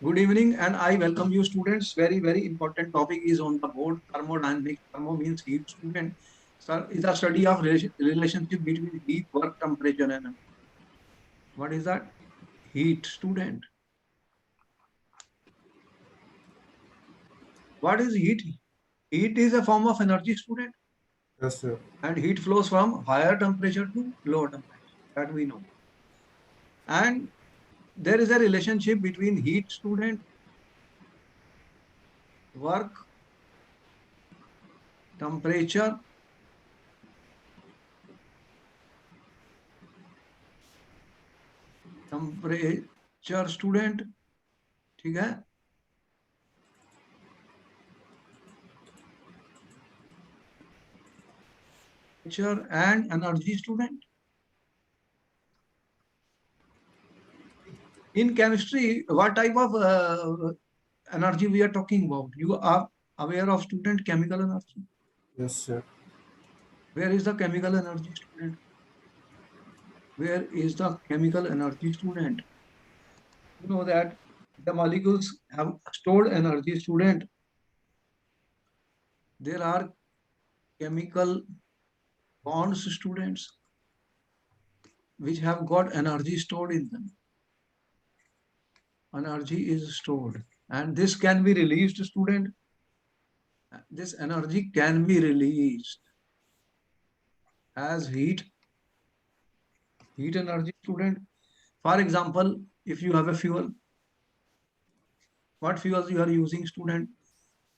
Good evening, and I welcome you, students. Very important topic is on the board. Thermodynamics. Thermo means heat. Student, sir, is a study of relationship between heat, work, temperature, and energy. What is that? Heat, student. What is heat? Heat is a form of energy, student, Yes, sir. and heat flows from higher temperature to lower temperature. That we know. And there is a relationship between heat, student, work, temperature, student. ठीक है? And energy, student. In chemistry, what type of energy we are talking about? You are aware of, student, chemical energy. Yes, sir. Where is the chemical energy, student? Where is the chemical energy, student? You know that the molecules have stored energy, student. There are chemical bonds, students, which have got energy stored in them. Energy is stored, and this can be released, student. This energy can be released as heat energy, student. For example, if you have a fuel, what fuels you are using, student?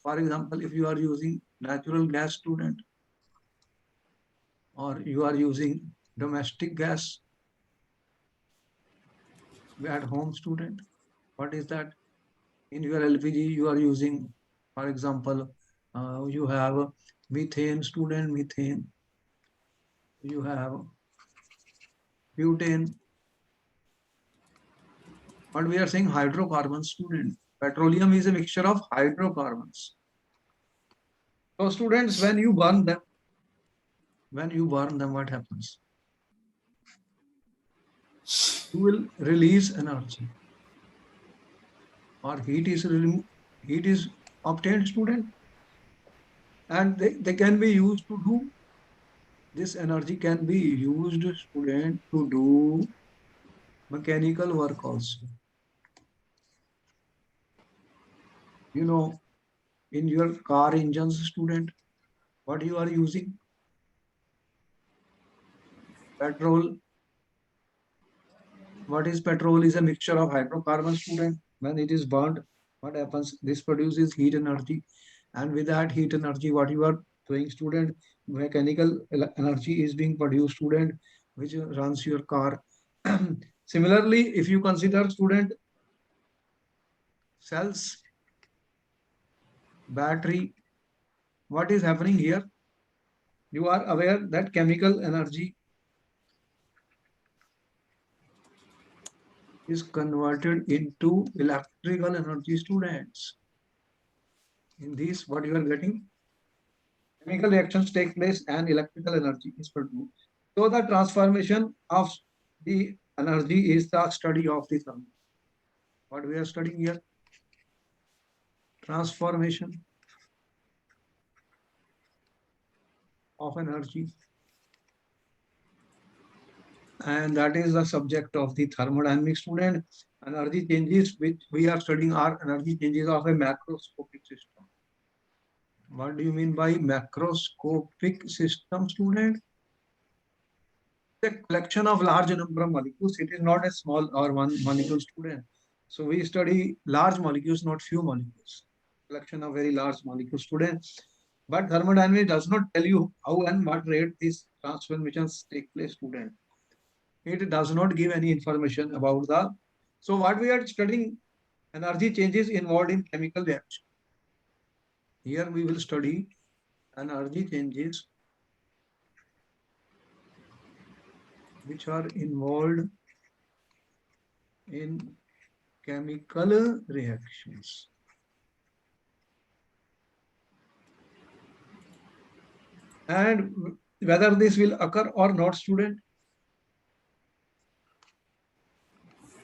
For example, if you are using natural gas, student, or you are using domestic gas at home, student, what is that? In your LPG, you are using, for example, you have methane, student, methane. You have butane. But we are saying hydrocarbons, student. Petroleum is a mixture of hydrocarbons. So, students, when you burn them, what happens? You will release energy, or heat is obtained, student, and they can be used to do, this energy can be used, student, to do mechanical work also. You know, in your car engines, student, what you are using? Petrol. What is petrol? Is a mixture of hydrocarbons, student. When it is burnt, what happens? This produces heat energy, and with that heat energy, what you are doing, student, mechanical energy is being produced, student, which runs your car. Similarly, if you consider, student, cells, battery, what is happening here? You are aware that chemical energy is converted into electrical energy, students. In this, what you are getting? Chemical reactions take place and electrical energy is produced. So the transformation of the energy is the study of the thermal. What we are studying here? Transformation of energy. And that is the subject of the thermodynamics, student. Energy changes which we are studying are energy changes of a macroscopic system. What do you mean by macroscopic system, student? A collection of large number of molecules. It is not a small or one molecule, student. So we study large molecules, not few molecules. Collection of very large molecules, student. But thermodynamics does not tell you how and what rate these transformations take place, student. It does not give any information about the. So what we are studying, energy changes involved in chemical reaction. Here we will study energy changes which are involved in chemical reactions. And whether this will occur or not, student,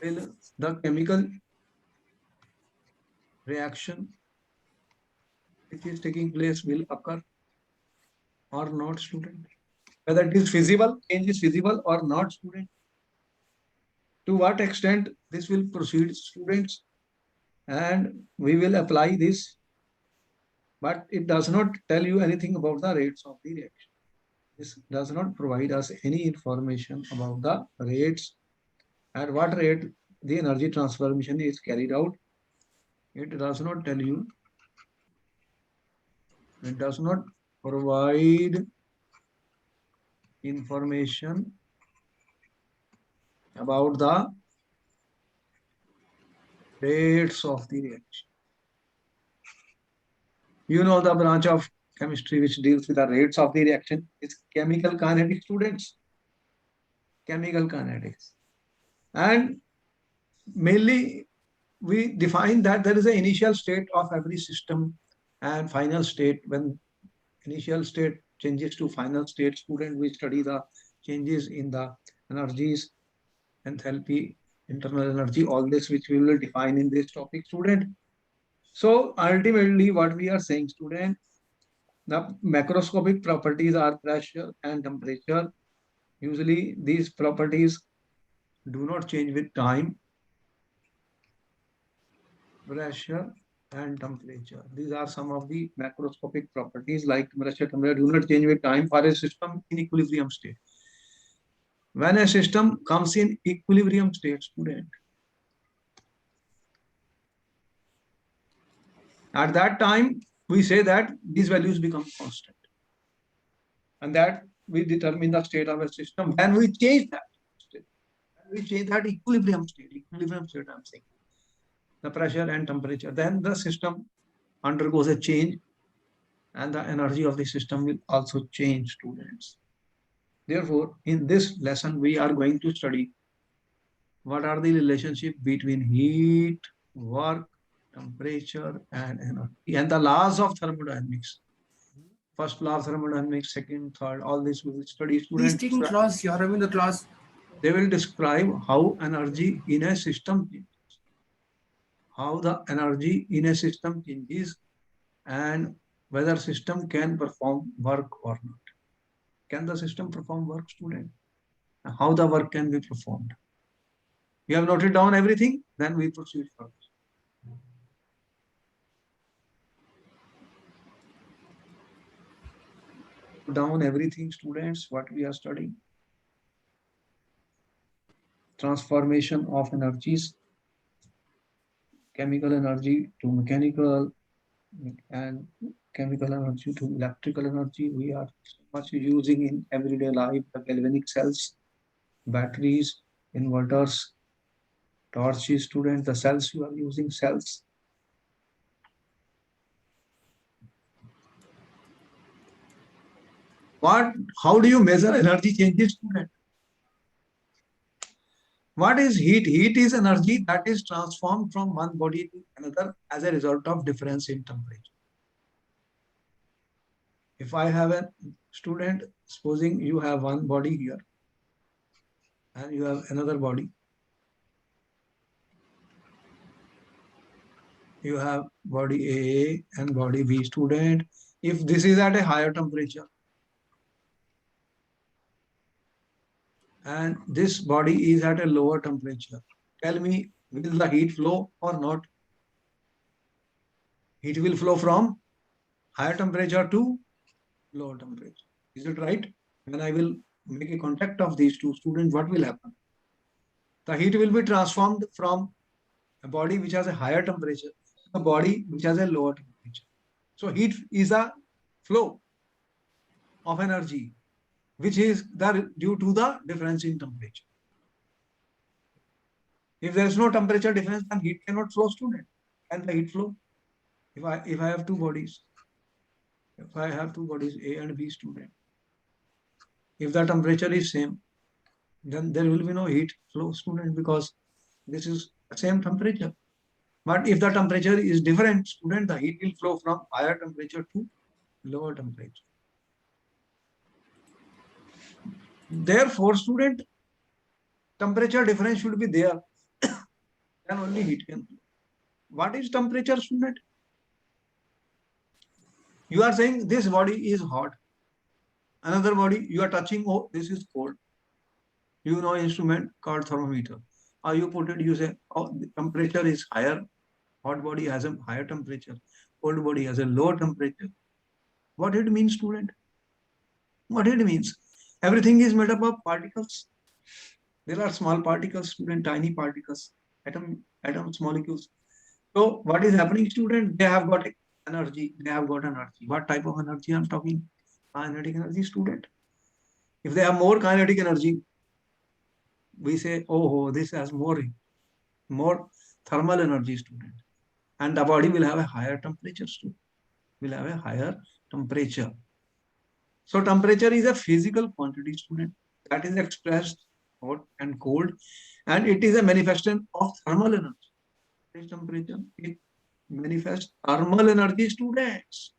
will the chemical reaction which is taking place will occur or not, student? Whether it is feasible, change is feasible or not, student? To what extent this will proceed, students? And we will apply this, but it does not tell you anything about the rates of the reaction. This does not provide us any information about the rates, at what rate the energy transformation is carried out. It does not tell you. It does not provide information about the rates of the reaction. You know the branch of chemistry which deals with the rates of the reaction is chemical kinetics, students. Chemical kinetics. And mainly we define that there is an initial state of every system and final state. When initial state changes to final state, student, we study the changes in the energies, enthalpy, internal energy, all this which we will define in this topic, student. So ultimately what we are saying, student, the macroscopic properties are pressure and temperature. Usually these properties do not change with time. Pressure and temperature. These are some of the macroscopic properties like pressure, temperature do not change with time for a system in equilibrium state. When a system comes in equilibrium state, student, at that time we say that these values become constant, and that we determine the state of a system. When we change that state, when we change that equilibrium state I'm saying, the pressure and temperature, then the system undergoes a change and the energy of the system will also change, students. Therefore, in this lesson, we are going to study what are the relationship between heat, work, temperature, and energy, and the laws of thermodynamics. First law of thermodynamics, second, third, all this we will study. Please Students, taking class. You are having the class. they will describe how energy in a system changes, how the energy in a system changes, and whether system can perform work or not. Can the system perform work, student? How the work can be performed? You have noted down everything? Then we proceed further. Down everything, students, what we are studying. Transformation of energies, chemical energy to mechanical, and chemical energy to electrical energy. We are much using in everyday life the galvanic cells, batteries, inverters, torches, student, the cells you are using, cells. How do you measure energy changes, student? What is heat? Heat is energy that is transformed from one body to another as a result of difference in temperature. If I have a student, supposing you have one body here and you have another body, you have body A and body B, student. If this is at a higher temperature and this body is at a lower temperature, tell me, will the heat flow or not? Heat will flow from higher temperature to lower temperature. Is it right? When I will make a contact of these two students, what will happen? The heat will be transformed from a body which has a higher temperature to a body which has a lower temperature. So heat is a flow of energy, which is due to the difference in temperature. If there is no temperature difference, then heat cannot flow, student. And the heat flow, if I have two bodies, A and B, student, if the temperature is same, then there will be no heat flow, student, because this is the same temperature. But if the temperature is different, student, the heat will flow from higher temperature to lower temperature. Therefore, student, temperature difference should be there. Then only heat can flow. What is temperature, student? You are saying this body is hot. Another body you are touching, oh, this is cold. You know instrument called thermometer. Or you put it, you say, oh, the temperature is higher. Hot body has a higher temperature. Cold body has a lower temperature. What it means, student? What it means? Everything is made up of particles. There are small particles, student, tiny particles, atoms, molecules. So what is happening, student? They have got energy. They have got energy. What type of energy I'm talking? Kinetic energy, student. If they have more kinetic energy, we say, oh, this has more thermal energy, student. And the body will have a higher temperature, student. Will have a higher temperature. So temperature is a physical quantity, student, that is expressed hot and cold, and it is a manifestation of thermal energy. This temperature, it manifests thermal energy, students,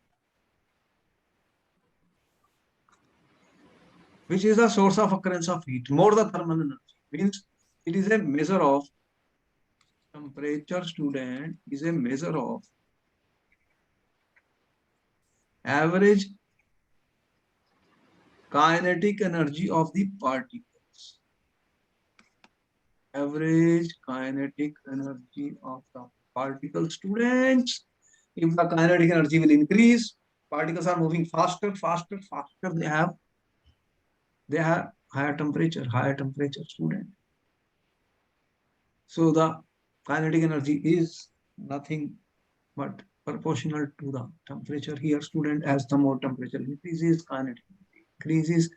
which is the source of occurrence of heat. More the thermal energy means it is a measure of temperature, student, is a measure of average kinetic energy of the particles. Average kinetic energy of the particle, students. If the kinetic energy will increase, particles are moving faster, faster, faster. They have higher temperature, student. So the kinetic energy is nothing but proportional to the temperature. Here, student, as the more temperature increases, kinetic energy increases.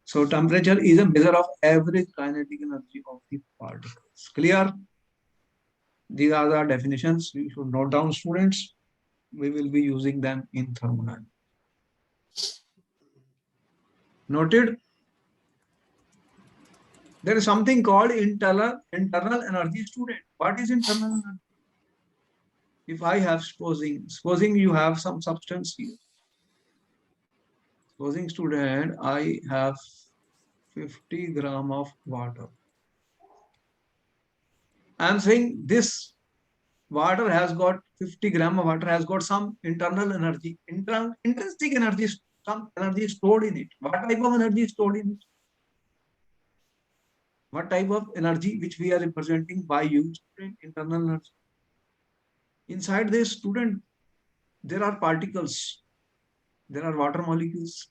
So temperature is a measure of average kinetic energy of the particles. Clear? These are the definitions. You should note down, students. We will be using them in thermodynamics. Noted? There is something called internal energy, student. What is internal energy? If I have supposing you have some substance here. Supposing, student, I have 50 gram of water. I am saying this water has got 50 gram of water has got some internal energy, intrinsic energy, some energy stored in it. What type of energy is stored in it? What type of energy which we are representing by use internal energy? Inside this, student, there are particles, there are water molecules,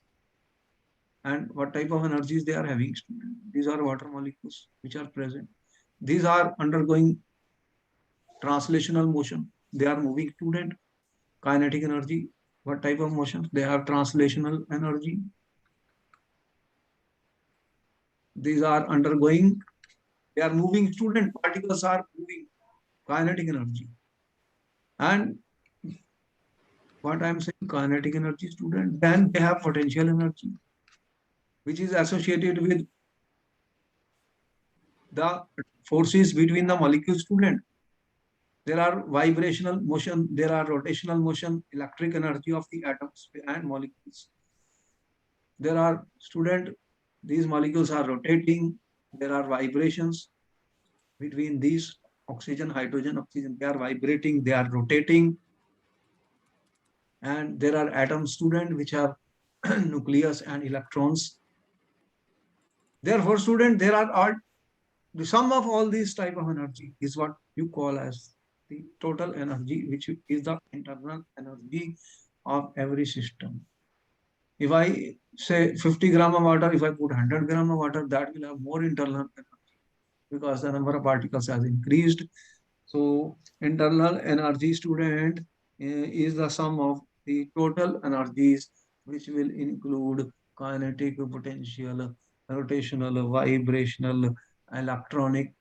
and what type of energies they are having, student? These are water molecules which are present. These are undergoing translational motion. They are moving, student. Kinetic energy. What type of motion? They have translational energy. These are undergoing. They are moving, student. Particles are moving. Kinetic energy. And what I am saying, kinetic energy, student. Then they have potential energy, which is associated with the forces between the molecules, student. There are vibrational motion, there are rotational motion, electric energy of the atoms and molecules. There are, student, these molecules are rotating, there are vibrations between these oxygen, hydrogen, oxygen, they are vibrating, they are rotating. And there are atoms, student, which are nucleus and electrons. Therefore, student, there are all, the sum of all these type of energy is what you call as the total energy, which is the internal energy of every system. If I say 50 gram of water, if I put 100 gram of water, that will have more internal energy because the number of particles has increased. So internal energy, student, is the sum of the total energies, which will include kinetic, potential, rotational, vibrational, electronic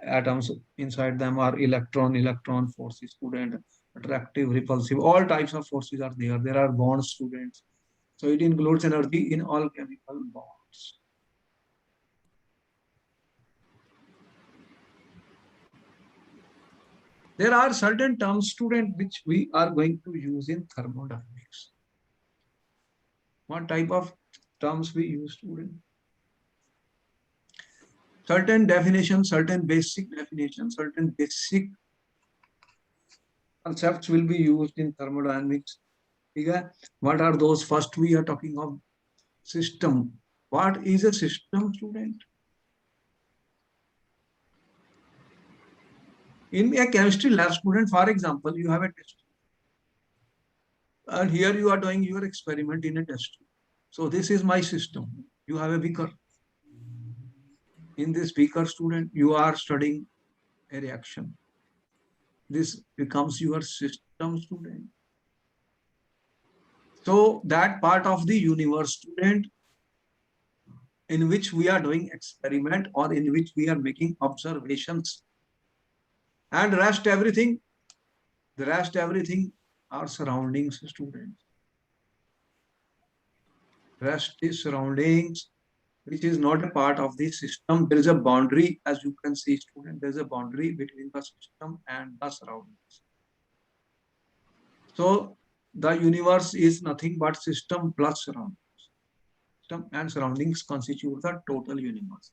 atoms. Inside them are electron forces, student, attractive, repulsive, all types of forces are there. There are bonds, students. So it includes energy in all chemical bonds. There are certain terms, student, which we are going to use in thermodynamics. What type of terms we use, student? Certain definitions, certain basic definitions, certain basic concepts will be used in thermodynamics. Okay? What are those? First, we are talking of system. What is a system, student? In a chemistry lab, student, for example, you have a test, and here you are doing your experiment in a test tube. So this is my system. You have a beaker. In this beaker, student, you are studying a reaction. This becomes your system, student. So that part of the universe, student, in which we are doing experiment or in which we are making observations, and the rest everything are surroundings, students. Rest is surroundings, which is not a part of the system. There is a boundary, as you can see, student. There is a boundary between the system and the surroundings. So the universe is nothing but system plus surroundings. System and surroundings constitute the total universe.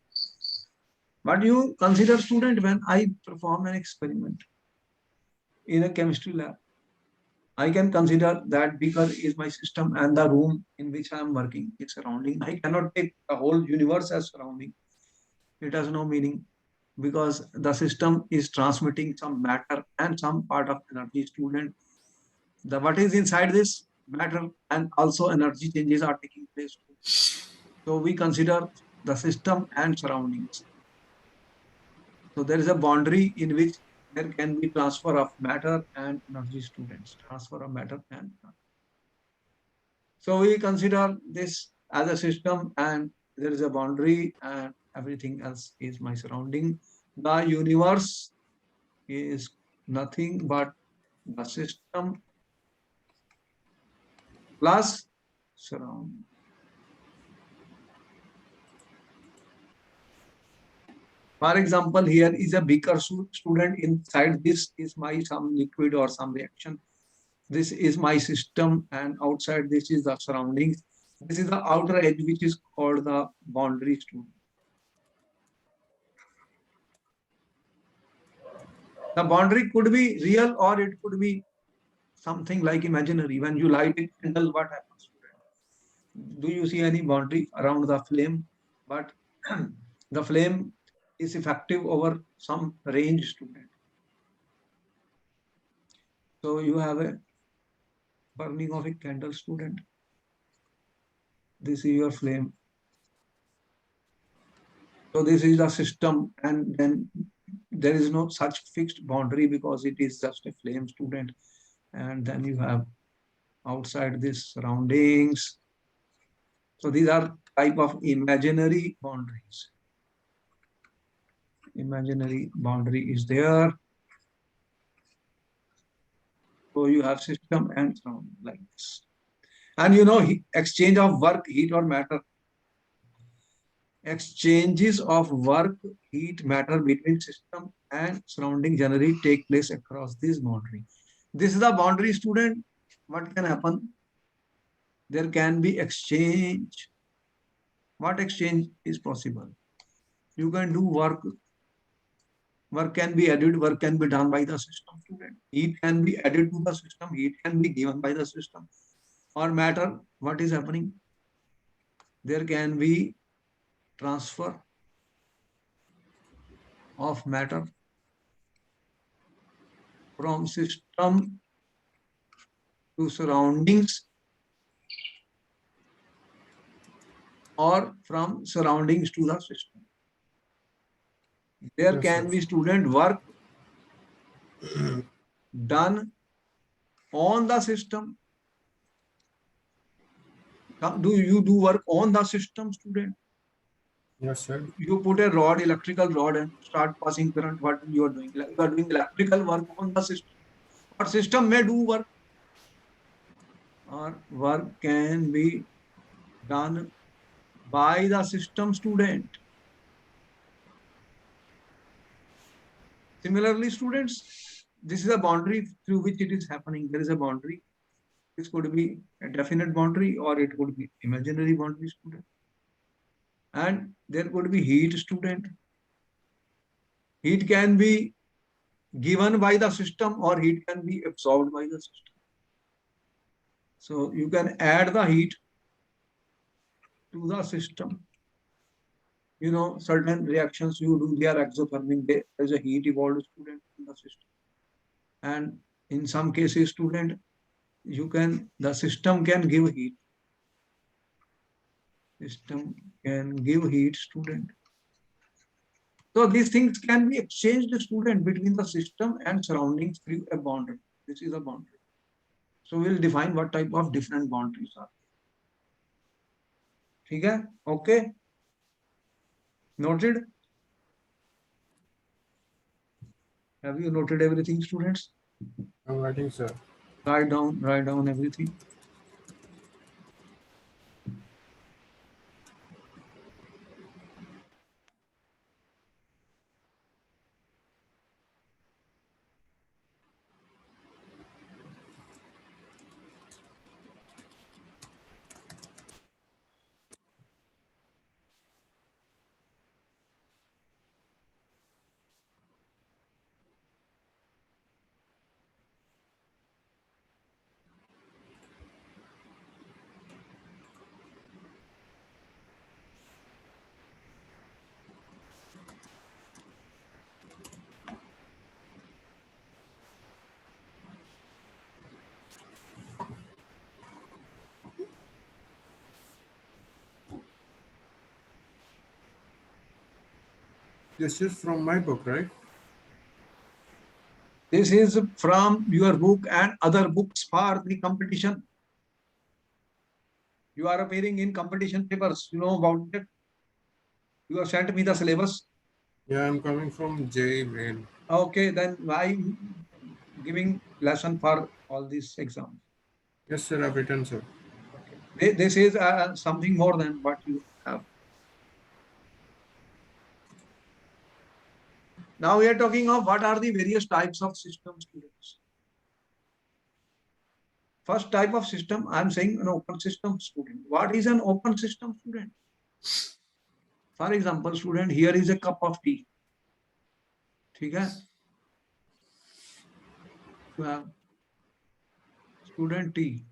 But you consider, student, when I perform an experiment in a chemistry lab, I can consider that beaker is my system and the room in which I am working is surrounding. I cannot take the whole universe as surrounding. It has no meaning because the system is transmitting some matter and some part of energy, student. The what is inside this matter and also energy changes are taking place. So we consider the system and surroundings. So there is a boundary in which there can be transfer of matter and energy, students. Transfer of matter and energy. So we consider this as a system and there is a boundary and everything else is my surrounding. The universe is nothing but the system plus surrounding. For example, here is a beaker, student. Inside this is my some liquid or some reaction. This is my system and outside this is the surroundings. This is the outer edge which is called the boundary, student. The boundary could be real or it could be something like imaginary. When you light a candle, what happens? Do you see any boundary around the flame? But the flame is effective over some range, student. So you have a burning of a candle, student. This is your flame. So this is the system, and then there is no such fixed boundary because it is just a flame, student. And then you have outside this surroundings. So these are type of imaginary boundaries. Imaginary boundary is there. So you have system and surrounding like this. And you know, exchange of work, heat or matter. Exchanges of work, heat, matter between system and surrounding generally take place across this boundary. This is the boundary, student. What can happen? There can be exchange. What exchange is possible? You can do work. Work can be added, work can be done by the system, student. Heat can be added to the system, heat can be given by the system. Or matter, what is happening? There can be transfer of matter from system to surroundings or from surroundings to the system. There Yes, can sir. be student work done on the system. Do you do work on the system, student? Yes, sir. You put a rod, electrical rod, and start passing current. What you are doing? You are doing electrical work on the system. Or system may do work, or work can be done by the system, student. Similarly, students, this is a boundary through which it is happening. There is a boundary. This could be a definite boundary or it could be imaginary boundary, student. And there could be heat, student. Heat can be given by the system or heat can be absorbed by the system. So you can add the heat to the system. You know, certain reactions you do, they are exothermic. There is a heat evolved student in the system. And in some cases, student, the system can give heat. System can give heat, student. So these things can be exchanged, student, between the system and surroundings through a boundary. This is a boundary. So we'll define what type of different boundaries are. ठीक है? Okay. Noted? Have you noted everything, students? I'm writing, sir. Write down everything. This is from my book, right? This is from your book and other books for the competition. You are appearing in competition papers. You know about it. You have sent me the syllabus. Yeah, I'm coming from JEE Main. Okay, then why giving lesson for all these exams? Yes, sir, I've written, sir. Okay. This is something more than what you have. Now we are talking of what are the various types of system, students. First type of system, I am saying an open system, student. What is an open system, student? For example, student, here is a cup of tea. ठीक है? You have student tea.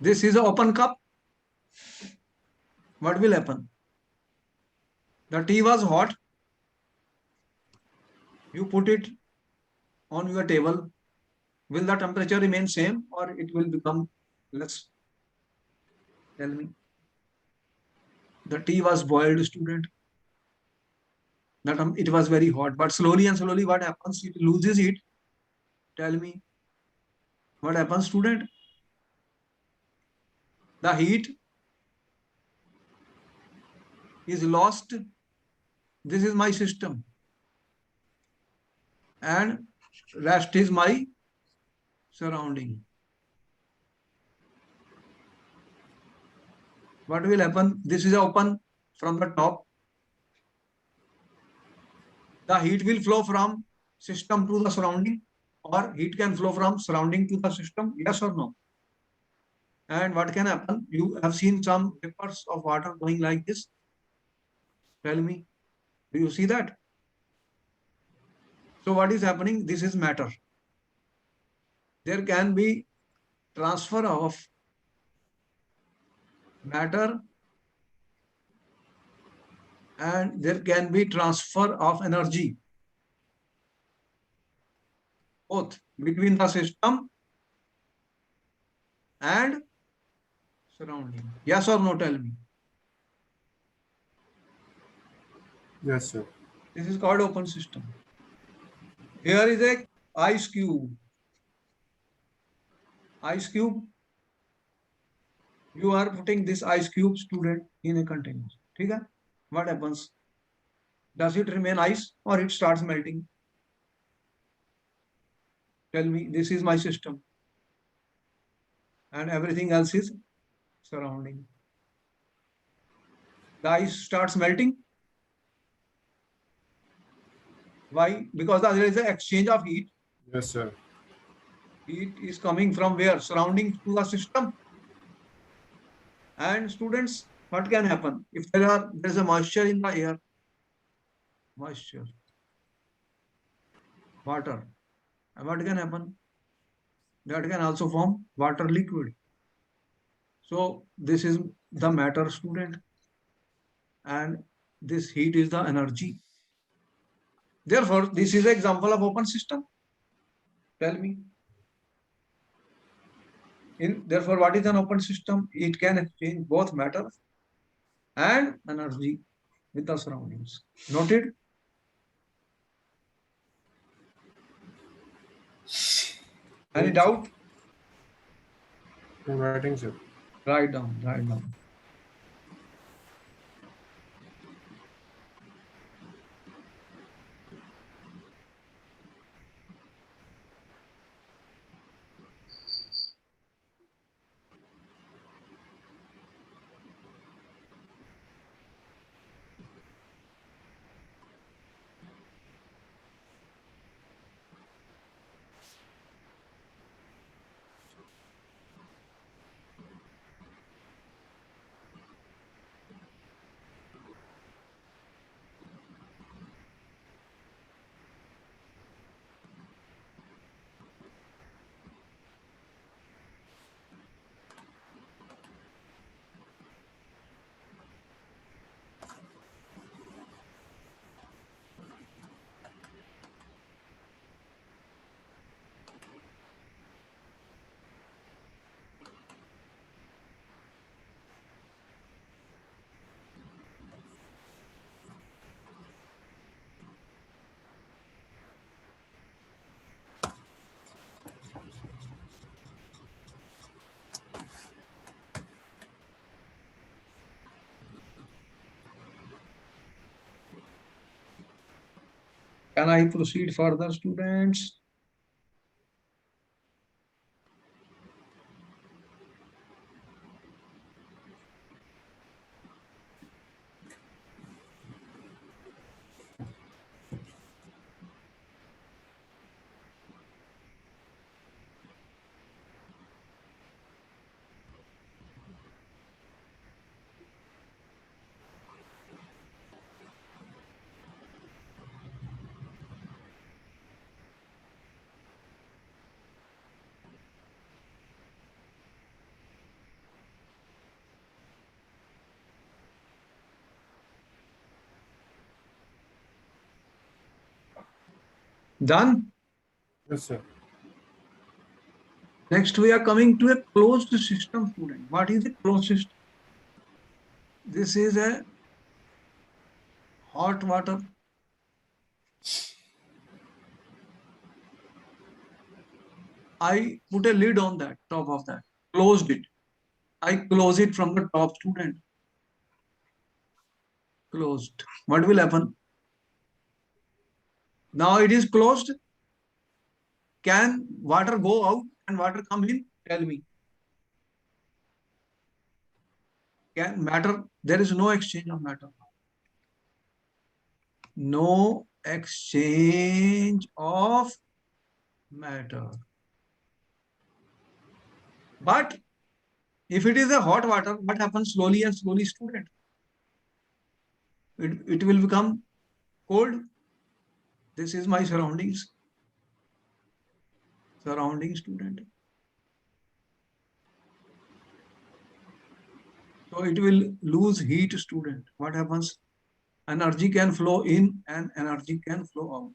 This is an open cup. What will happen? The tea was hot. You put it on your table. Will the temperature remain same or it will become less? Tell me. The tea was boiled, student. That it was very hot, but slowly and slowly what happens? It loses heat. Tell me. What happens, student? The heat is lost. This is my system. And rest is my surrounding. What will happen? This is open from the top. The heat will flow from system to the surrounding, or heat can flow from surrounding to the system, yes or no? And what can happen? You have seen some vapors of water going like this. Tell me, do you see that? So what is happening? This is matter. There can be transfer of matter and there can be transfer of energy, both between the system and surrounding. Yes or no, tell me. Yes, sir. This is called open system. Here is a ice cube. Ice cube. You are putting this ice cube, student, in a container. Okay? What happens? Does it remain ice or it starts melting? Tell me, this is my system. And everything else is surrounding. The ice starts melting. Why? Because there is an exchange of heat. Yes, sir. Heat is coming from where? Surrounding to the system. And students, what can happen? If there is a moisture in the air, moisture, water. And what can happen? That can also form water liquid. So this is the matter, student, and this heat is the energy. Therefore, this is an example of open system. Tell me. Therefore, what is an open system? It can exchange both matter and energy with the surroundings. Noted? Any doubt? I'm writing, sir. Write down, write down. Can I proceed further, students? Done? Yes, sir. Next, we are coming to a closed system, student. What is a closed system? This is a hot water. I put a lid on that, top of that, closed it. I close it from the top, student. Closed. What will happen? Now it is closed. Can water go out and water come in? Tell me. Can matter? There is no exchange of matter. No exchange of matter. But if it is a hot water, what happens slowly and slowly, student? It will become cold. This is my surroundings. Surrounding, student. So it will lose heat, student. What happens? Energy can flow in and energy can flow out.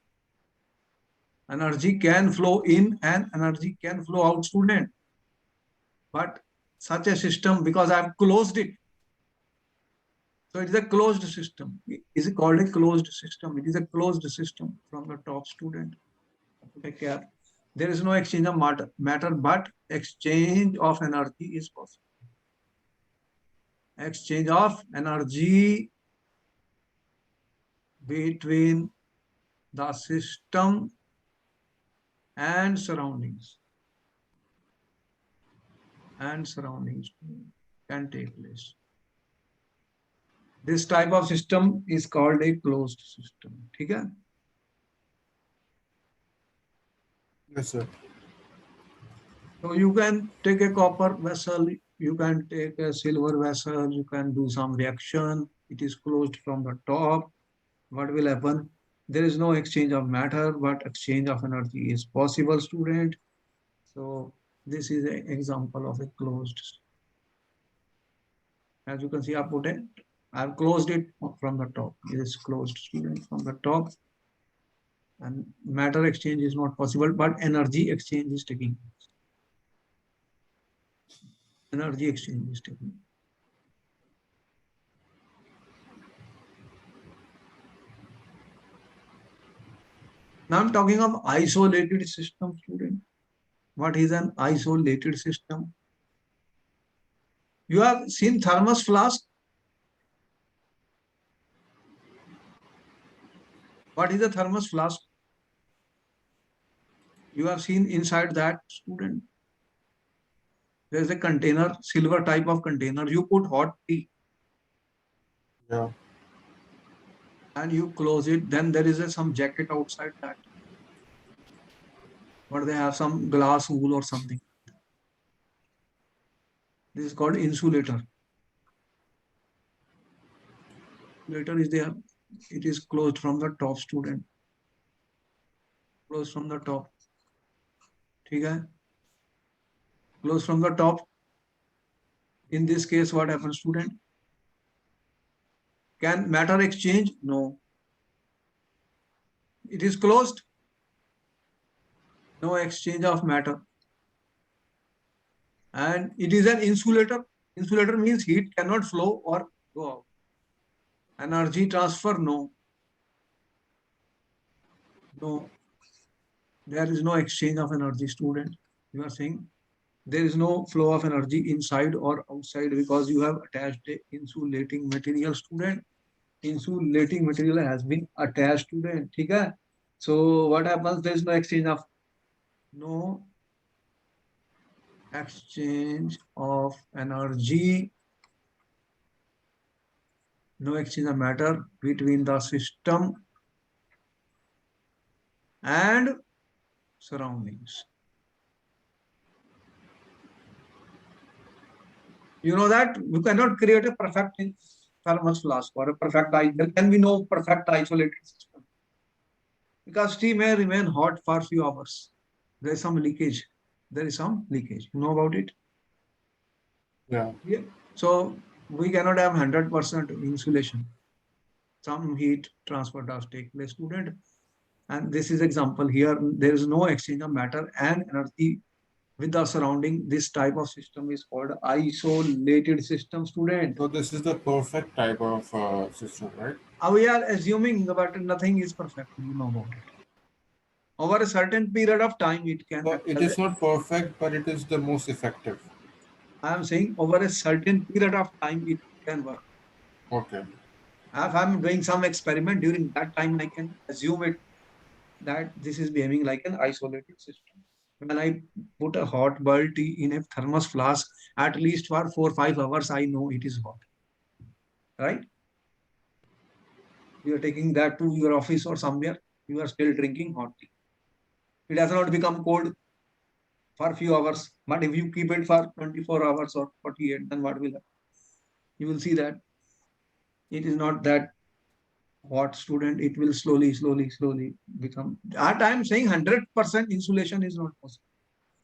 Energy can flow in and energy can flow out, student. But such a system, because I have closed it, so it is a closed system. Is it called a closed system? It is a closed system from the top, student. Take care. There is no exchange of matter, but exchange of energy is possible. Exchange of energy between the system and surroundings. And surroundings can take place. This type of system is called a closed system. Okay? Yes, sir. So you can take a copper vessel, you can take a silver vessel, you can do some reaction. It is closed from the top. what will happen? There is no exchange of matter, but exchange of energy is possible, student. So this is an example of a closed. As you can see, I've closed it from the top. It is closed, student, from the top. And matter exchange is not possible, but energy exchange is taking place. Energy exchange is taking place. Now I'm talking of isolated system, student. What is an isolated system? You have seen thermos flask. What is a thermos flask? You have seen inside that, student. There is a container, silver type of container. You put hot tea. Yeah. And you close it. Then there is some jacket outside that. But they have some glass wool or something. This is called insulator. Insulator is there. It is closed from the top, student. Closed from the top. Okay? Closed from the top. In this case, what happens, student? Can matter exchange? No. It is closed. No exchange of matter. And it is an insulator. Insulator means heat cannot flow or go out. Energy transfer? No. No. There is no exchange of energy, student. You are saying there is no flow of energy inside or outside because you have attached a insulating material, student. Insulating material has been attached, student. Okay? So what happens? There is no exchange of energy, no exchange of matter between the system and surroundings. You know that you cannot create a perfect thermos flask or a perfect there can be no perfect isolated system because tea may remain hot for a few hours. There is some leakage. There is some leakage. You know about it? Yeah. Yeah. So we cannot have 100% insulation. Some heat transfer does take place, student. And this is example here. There is no exchange of matter and energy with the surrounding. This type of system is called isolated system, student. So this is the perfect type of system, right? We are assuming that nothing is perfect. You know about it. Over a certain period of time, it can So act it as is not perfect, but it is the most effective. I am saying over a certain period of time, it can work. Okay. If I'm doing some experiment during that time, I can assume it that this is behaving like an isolated system. When I put a hot boiled tea in a thermos flask, at least for 4 or 5 hours, I know it is hot. Right? You are taking that to your office or somewhere, you are still drinking hot tea. It has not become cold for a few hours. But if you keep it for 24 hours or 48, then what will happen? You will see that it is not that hot, student. It will slowly become. At I am saying 100% insulation is not possible.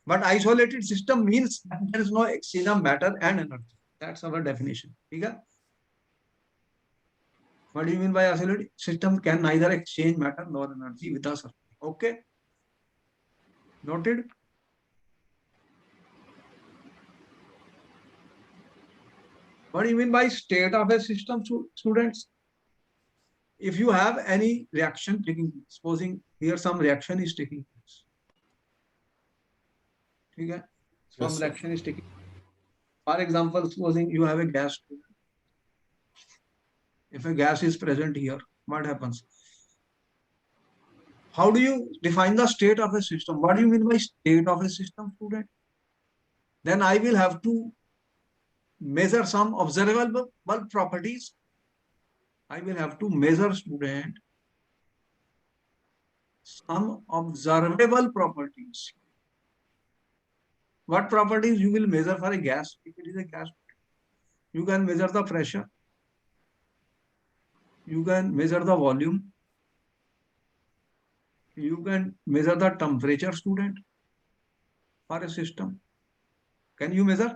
But isolated system means that there is no exchange of matter and energy. That's our definition. Okay? What do you mean by isolated? System can neither exchange matter nor energy with us. Okay? Noted? What do you mean by state of a system, students? If you have any reaction taking, supposing here some reaction is taking place. Okay? Some Yes, reaction is taking. For example, supposing you have a gas. If a gas is present here, what happens? How do you define the state of a system? What do you mean by state of a system, student? Then I will have to measure some observable properties. I will have to measure, student, some observable properties. What properties you will measure for a gas? If it is a gas, you can measure the pressure. You can measure the volume. You can measure the temperature, student, for a system. Can you measure?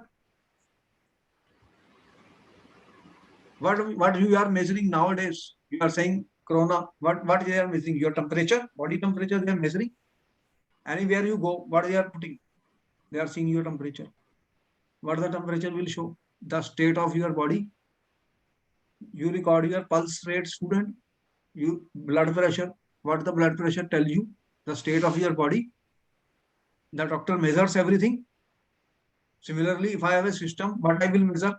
What you are measuring nowadays? You are saying corona. What they are measuring? Your temperature, body temperature they are measuring. Anywhere you go, what they are putting? They are seeing your temperature. What the temperature will show? The state of your body. You record your pulse rate, student. You blood pressure. What the blood pressure tell you? The state of your body. The doctor measures everything. Similarly, if I have a system, what I will measure?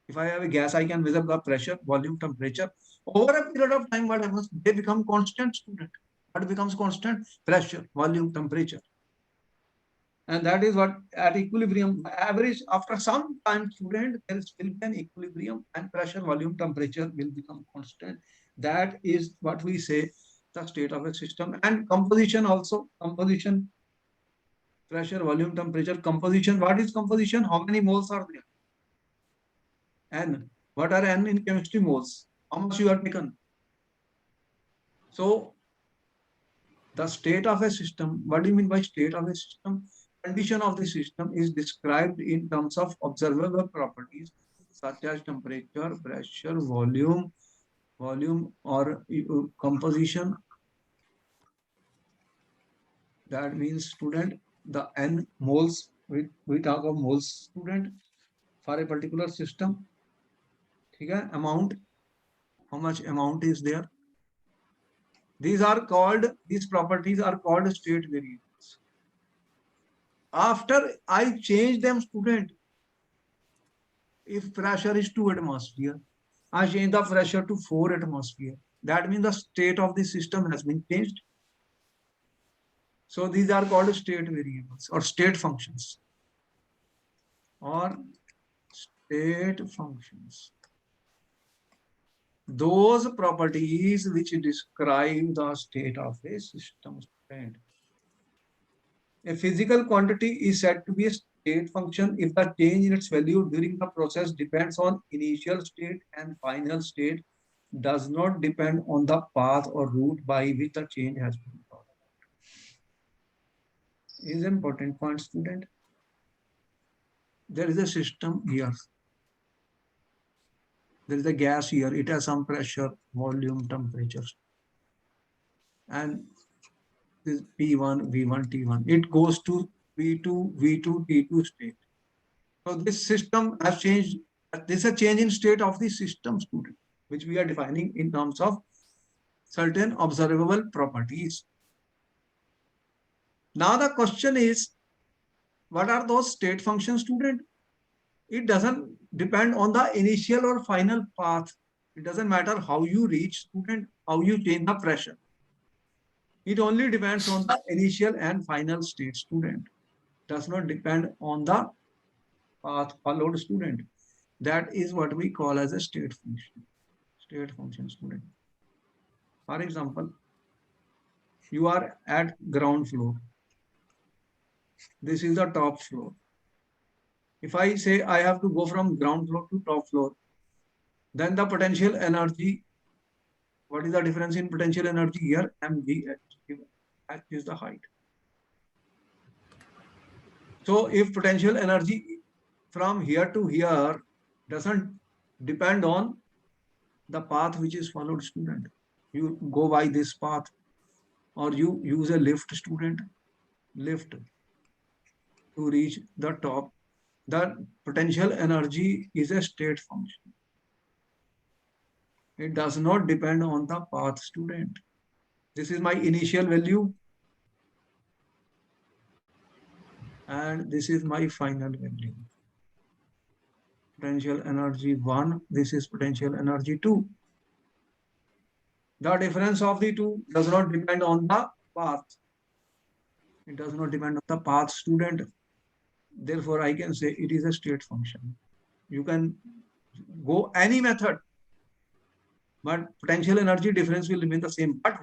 If I have a gas, I can measure the pressure, volume, temperature. Over a period of time, what happens? They become constant, student. What becomes constant? Pressure, volume, temperature. And that is what at equilibrium, average, after some time, student, there will be an equilibrium and pressure, volume, temperature will become constant. That is what we say the state of a system. And composition also, composition, pressure, volume, temperature, composition. What is composition? How many moles are there? N. What are N in chemistry moles? How much you are taken? So the state of a system, what do you mean by state of a system? Condition of the system is described in terms of observable properties such as temperature, pressure, volume or composition. That means, student, the N moles, we talk of moles, student, for a particular system. Okay? Amount, how much amount is there? These properties are called state variables. After I change them, student, if pressure is 2 atmosphere, I change the pressure to 4 atmosphere. That means the state of the system has been changed. So these are called state variables or state functions. Or state functions. Those properties which describe the state of a system. A physical quantity is said to be a state function if the change in its value during the process depends on initial state and final state, does not depend on the path or route by which the change has been brought. Is an important point, student. There is a system here. There is a gas here. It has some pressure, volume, temperature. And this P1, V1, T1. It goes to V2, V2, T2 state. So this system has changed. This is a change in state of the system, student, which we are defining in terms of certain observable properties. Now the question is, what are those state functions, student? It doesn't depend on the initial or final path. It doesn't matter how you reach, student, how you change the pressure. It only depends on the initial and final state, student. Does not depend on the path followed, student. That is what we call as a state function. State function, student. For example, you are at ground floor. This is the top floor. If I say I have to go from ground floor to top floor, then the potential energy, what is the difference in potential energy here? mgh. H is the height. So if potential energy from here to here doesn't depend on the path which is followed, student, you go by this path, or you use a lift, student, lift to reach the top, the potential energy is a state function. It does not depend on the path, student. This is my initial value and this is my final value. Potential energy 1, this is potential energy 2. The difference of the two does not depend on the path. It does not depend on the path, student. Therefore, I can say it is a state function. You can go any method, but potential energy difference will remain the same. But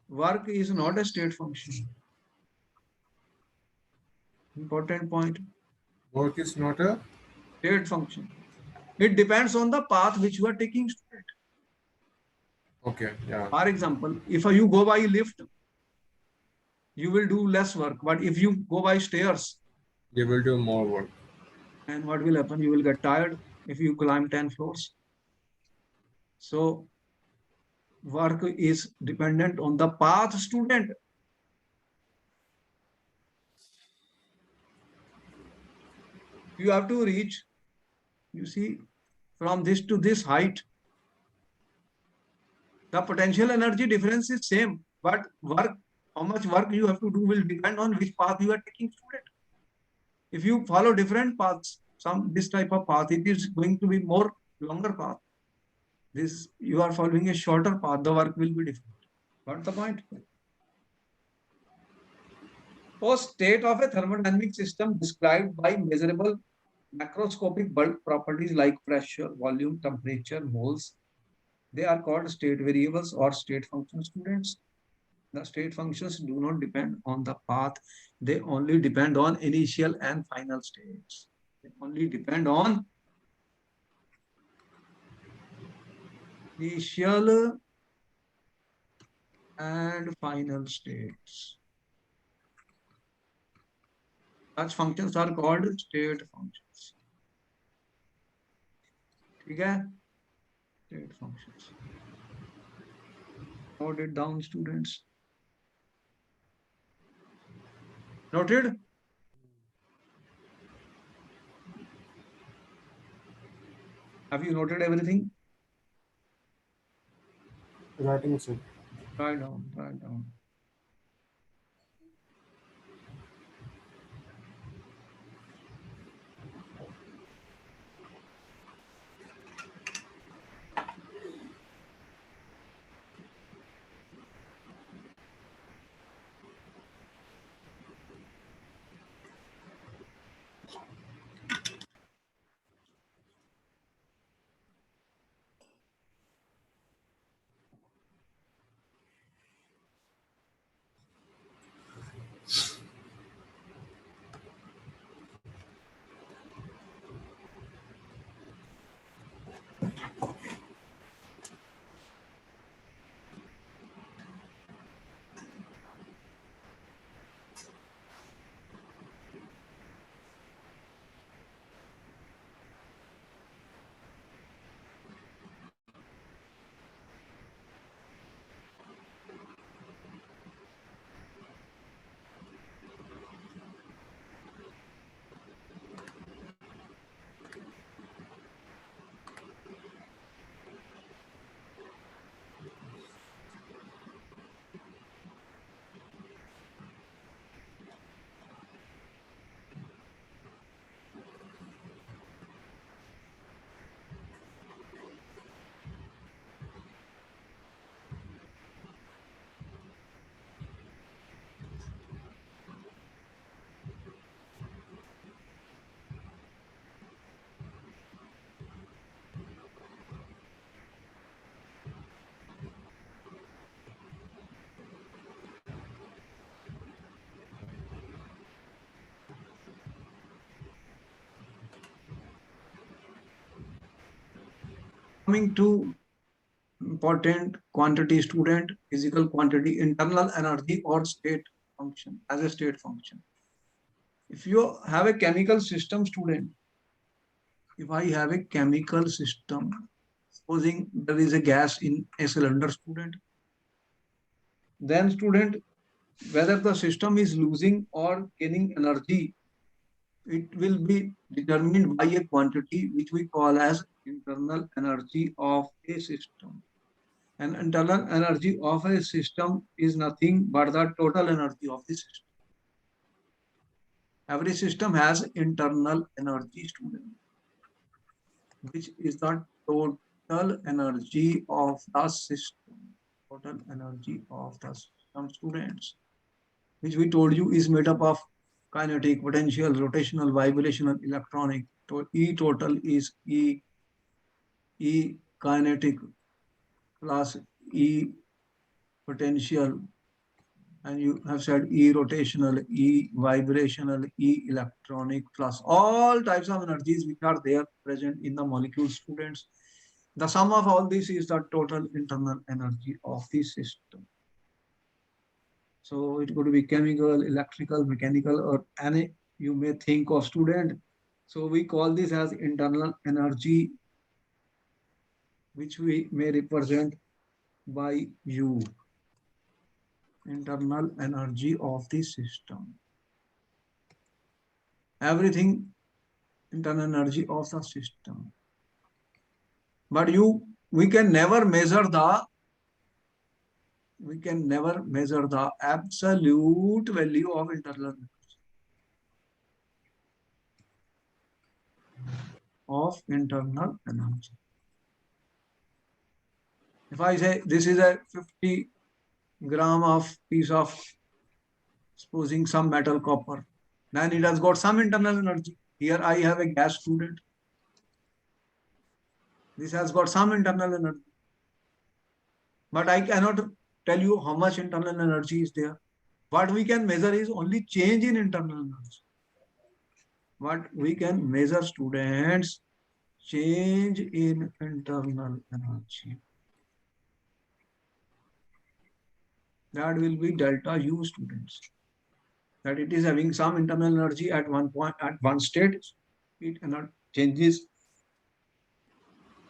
work is not a state function. Important point. Work is not a State function. It depends on the path which you are taking, student. Okay, yeah. For example, if you go by lift, you will do less work. But if you go by stairs, You will do more work. and what will happen? You will get tired if you climb 10 floors. So work is dependent on the path, student. You have to reach, you see, from this to this height. The potential energy difference is same, but work, how much work you have to do will depend on which path you are taking, student. If you follow different paths, some this type of path, it is going to be more longer path. This you are following a shorter path, the work will be different. Got the point? So state of a thermodynamic system described by measurable macroscopic bulk properties like pressure, volume, temperature, moles. They are called state variables or state functions, students. The state functions do not depend on the path. They only depend on initial and final states. They only depend on initial and final states. Such functions are called state functions. Okay? State functions. Note it down, students. Noted? Have you noted everything? Writing it. Write down, write down. Coming to important quantity, student, physical quantity, internal energy or state function as a state function. If you have a chemical system, student, if I have a chemical system, supposing there is a gas in a cylinder, student, then student, whether the system is losing or gaining energy, it will be determined by a quantity which we call as internal energy of a system. And internal energy of a system is nothing but the total energy of the system. Every system has internal energy, student, which is the total energy of the system. Total energy of the system, students, which we told you is made up of kinetic, potential, rotational, vibrational, electronic. So E total is E kinetic plus E potential And you have said E rotational, E vibrational, E electronic, plus all types of energies which are there present in the molecule, students. The sum of all this is the total internal energy of the system. So it could be chemical, electrical, mechanical, or any you may think of, student. So we call this as internal energy, which we may represent by U, internal energy of the system. Everything internal energy of the system. But we can never measure the absolute value of internal energy. If I say this is a 50 gram of piece of, supposing some metal copper, then it has got some internal energy. Here I have a gas, student. This has got some internal energy. But I cannot tell you how much internal energy is there. What we can measure is only change in internal energy. What we can measure, students, change in internal energy. That will be delta U, students. That it is having some internal energy at one point, at one state, it changes,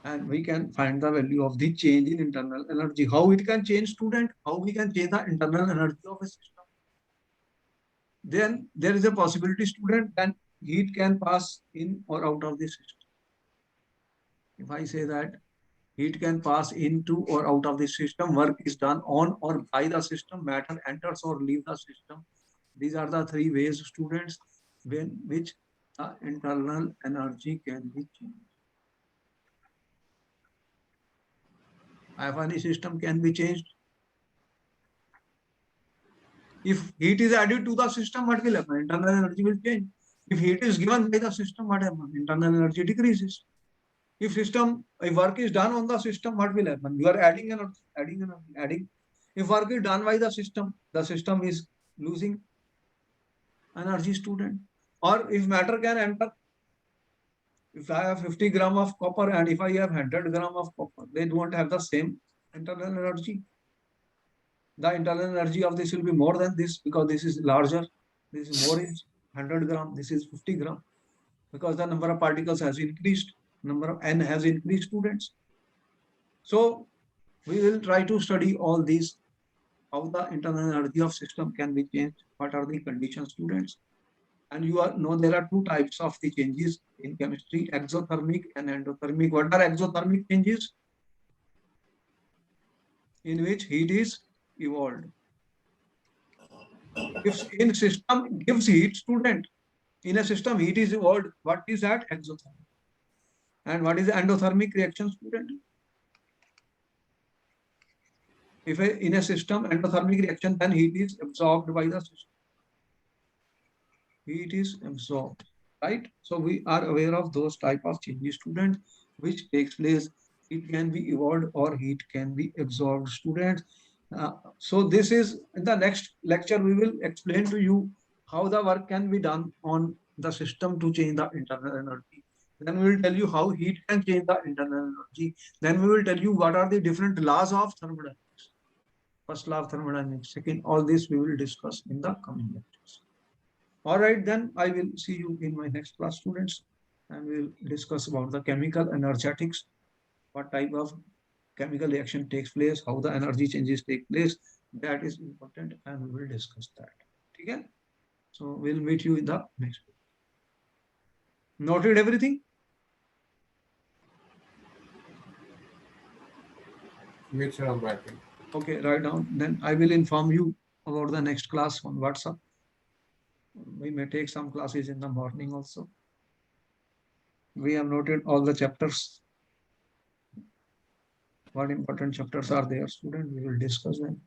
and we can find the value of the change in internal energy. How it can change, student? How we can change the internal energy of a system? Then there is a possibility, student, that heat can pass in or out of the system. If I say that heat can pass into or out of the system, work is done on or by the system, matter enters or leaves the system. These are the three ways, students, when which the internal energy can be changed. Any system can be changed. If heat is added to the system, what will happen? Internal energy will change. If heat is given by the system, what happens? Internal energy decreases. If work is done on the system, what will happen? You are adding energy, adding energy, adding. If work is done by the system is losing energy, student. Or if matter can enter, if I have 50 gram of copper and if I have 100 gram of copper, they don't have the same internal energy. The internal energy of this will be more than this because this is larger. This is more is 100 gram. This is 50 gram because the number of particles has increased. Number of N has increased, students. So we will try to study all these, how the internal energy of system can be changed. What are the conditions, students? And know there are two types of the changes in chemistry, exothermic and endothermic. What are exothermic changes? In which heat is evolved. If in system gives heat, student, in a system heat is evolved, what is that? Exothermic. And what is the endothermic reaction, student? If in a system endothermic reaction, then heat is absorbed by the system. Heat is absorbed, right? So we are aware of those type of changes, students, which takes place. It can be evolved or heat can be absorbed, students. So this is in the next lecture, we will explain to you how the work can be done on the system to change the internal energy. Then we will tell you how heat can change the internal energy. Then we will tell you what are the different laws of thermodynamics. First law of thermodynamics, second, all this we will discuss in the coming lectures. All right, then I will see you in my next class, students, and we'll discuss about the chemical energetics, what type of chemical reaction takes place, how the energy changes take place. That is important, and we will discuss that. Okay? So we'll meet you in the next. Noted everything? Which I'm writing. Okay, write down. Then I will inform you about the next class on WhatsApp. We may take some classes in the morning also. We have noted all the chapters. What important chapters are there, student? We will discuss them.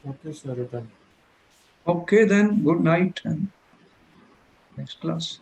Okay, sir, written. Okay, then good night and next class.